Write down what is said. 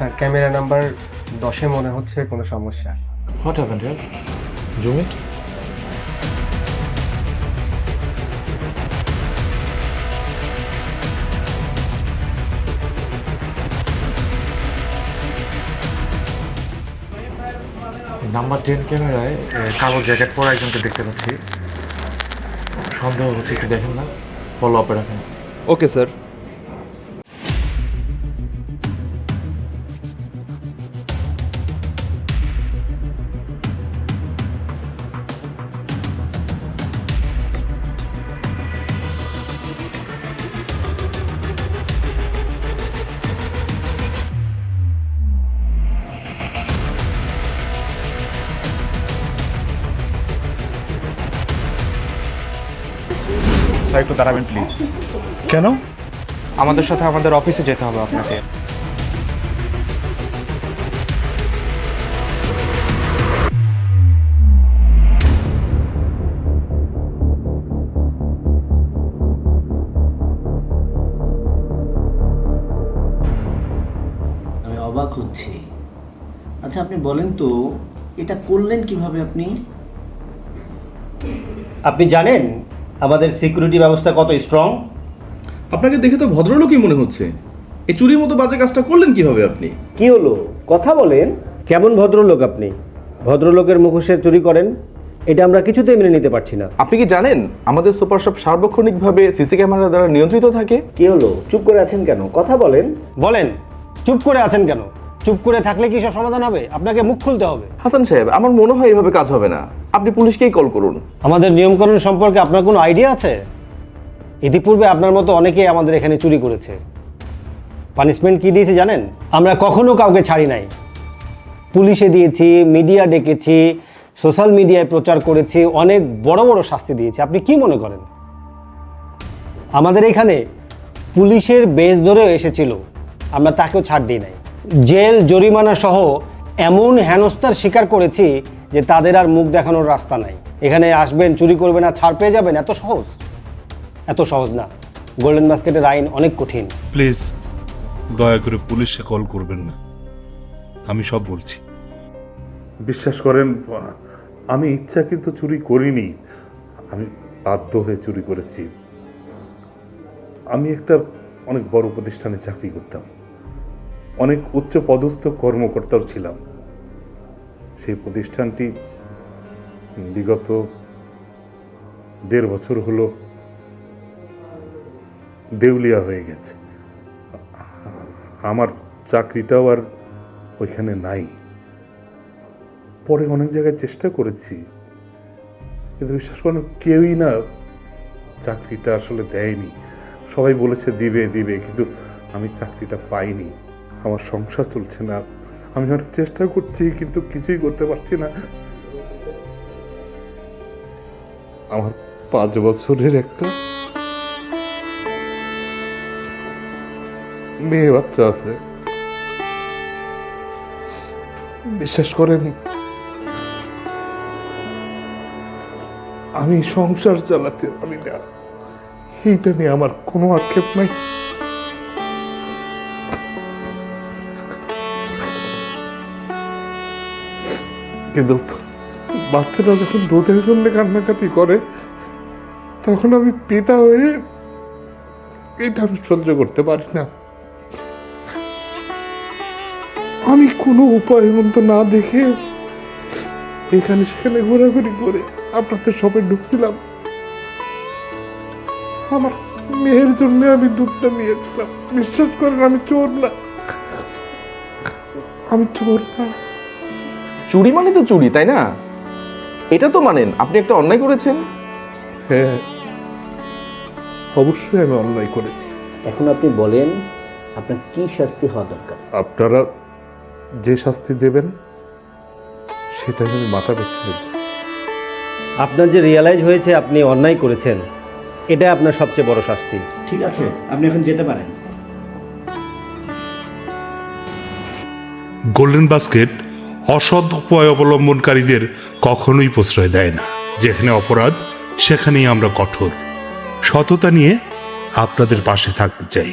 Sir camera number 10-এ মনে হচ্ছে কোনো সমস্যা। What happened here? Zoom it. Number 10 ক্যামেরায় কালো জ্যাকেট পরা একজনকে দেখতে পাচ্ছি। সন্দেহ হচ্ছে, একটু দেখেন না, ফলো আপে রাখেন। Okay sir. স্যার একটু দাঁড়াবেন প্লিজ। কেন? আমাদের সাথে আমাদের অফিসে যেতে হবে আপনাকে। আমি অবাক হচ্ছি। আচ্ছা আপনি বলেন তো এটা করলেন কিভাবে আপনি? আপনি জানেন আমাদের সিকিউরিটি ব্যবস্থা কত স্ট্রং? আপনাকে দেখে তো ভদ্রলোকই মনে হচ্ছে। এই চুরির মতো বাজে কাজটা করলেন কিভাবে আপনি? কি হলো, কথা বলেন। কেমন ভদ্রলোক আপনি? ভদ্রলোকের মুখোশে চুরি করেন, এটা আমরা কিছুতেই মেনে নিতে পারছি না। আপনি কি জানেন আমাদের সুপার শপ সার্বক্ষণিকভাবে সিসি ক্যামেরা দ্বারা নিয়ন্ত্রিত থাকে? কি হলো, চুপ করে আছেন কেন? কথা বলেন। বলেন, চুপ করে আছেন কেন? চুপ করে থাকলে কি সব সমাধান হবে? আপনাকে মুখ খুলতে হবে। হাসান সাহেব, আমার মনে হয় এভাবে কাজ হবে না। আপনি পুলিশকেই কল করুন। আমাদের নিয়মকানুন সম্পর্কে আপনার কোনো আইডিয়া আছে? ইতিপূর্বে আপনার মতো অনেকেই আমাদের এখানে চুরি করেছে। পানিশমেন্ট কি দিয়েছি জানেন? আমরা কখনো কাউকে ছাড়ি নাই। পুলিশে দিয়েছি, মিডিয়া ডেকেছি, সোশ্যাল মিডিয়ায় প্রচার করেছি, অনেক বড় বড় শাস্তি দিয়েছি। আপনি কি মনে করেন আমাদের এখানে পুলিশের বেশ ধরেও এসেছিল, আমরা তাকেও ছাড় দিই নাই। জেল জরিমানা সহ এমন হেনস্থার শিকার করেছি যে তাদের আর মুখ দেখানোর রাস্তা নাই। এখানে আসবেন, চুরি করবেন আর ছাড় পেয়ে যাবেন, এত সহজ? এত সহজ না। গোল্ডেন বাস্কেটের আইন অনেক কঠিন। প্লিজ দয়া করে পুলিশে কল করবেন না, আমি সব বলছি। বিশ্বাস করেন, আমি ইচ্ছাকৃত চুরি করিনি, আমি বাধ্য হয়ে চুরি করেছি। আমি একটা অনেক বড় প্রতিষ্ঠানে চাকরি করতাম, অনেক উচ্চ পদস্থ কর্মকর্তাও ছিলাম। সেই প্রতিষ্ঠানটি বিগত 1.5 বছর হলো দেউলিয়া হয়ে গেছে। আমার চাকরিটাও আর ওইখানে নাই। পরে অনেক জায়গায় চেষ্টা করেছি, কিন্তু বিশ্বাস করেন কেউই না চাকরিটা আসলে দেয়নি। সবাই বলেছে দিবে দিবে, কিন্তু আমি চাকরিটা পাইনি। আমার সংসার চলছে না। আমি অনেক চেষ্টা করছি কিন্তু কিছুই করতে পারছি না। আমার 5 বছরের একটা মেয়ে বাচ্চা আছে। বিশ্বাস করেন আমি সংসার চালাতে পারি না, এইটা নিয়ে আমার কোনো আক্ষেপ নাই। কিন্তু বাচ্চাটা যখন দুধের জন্য কান্নাকাটি করে, তখন আমি পিতা হয়ে এটা আমি সহ্য করতে পারি না। আমি কোনো উপায় মতো না দেখে এখানে সেখানে ঘোরাঘুরি করে আপনাদের শপে ঢুকছিলাম। আমার মেয়ের জন্য আমি দুধটা নিয়েছিলাম। বিশ্বাস করেন আমি চোর না, আমি চোর না। চুরি মানে তো চুরি, তাই না? এটা তো মানেন আপনি একটা অন্যায় করেছেন। হ্যাঁ, অবশ্যই আমি অন্যায় করেছি। এখন আপনি বলেন আপনার কি শাস্তি হওয়া দরকার? আপনারা যে শাস্তি দেবেন সেটাই আমি মাথা পেতে নেব। আপনার যে রিয়ালাইজ হয়েছে আপনি অন্যায় করেছেন, এটাই আপনার সবচেয়ে বড় শাস্তি। ঠিক আছে, আপনি এখন যেতে পারেন। গোল্ডেন বাস্কেট অসৎ উপায় অবলম্বনকারীদের কখনোই প্রশ্রয় দেয় না। যেখানে অপরাধ সেখানেই আমরা কঠোর। সততা নিয়ে আপনাদের পাশে থাকতে চাই।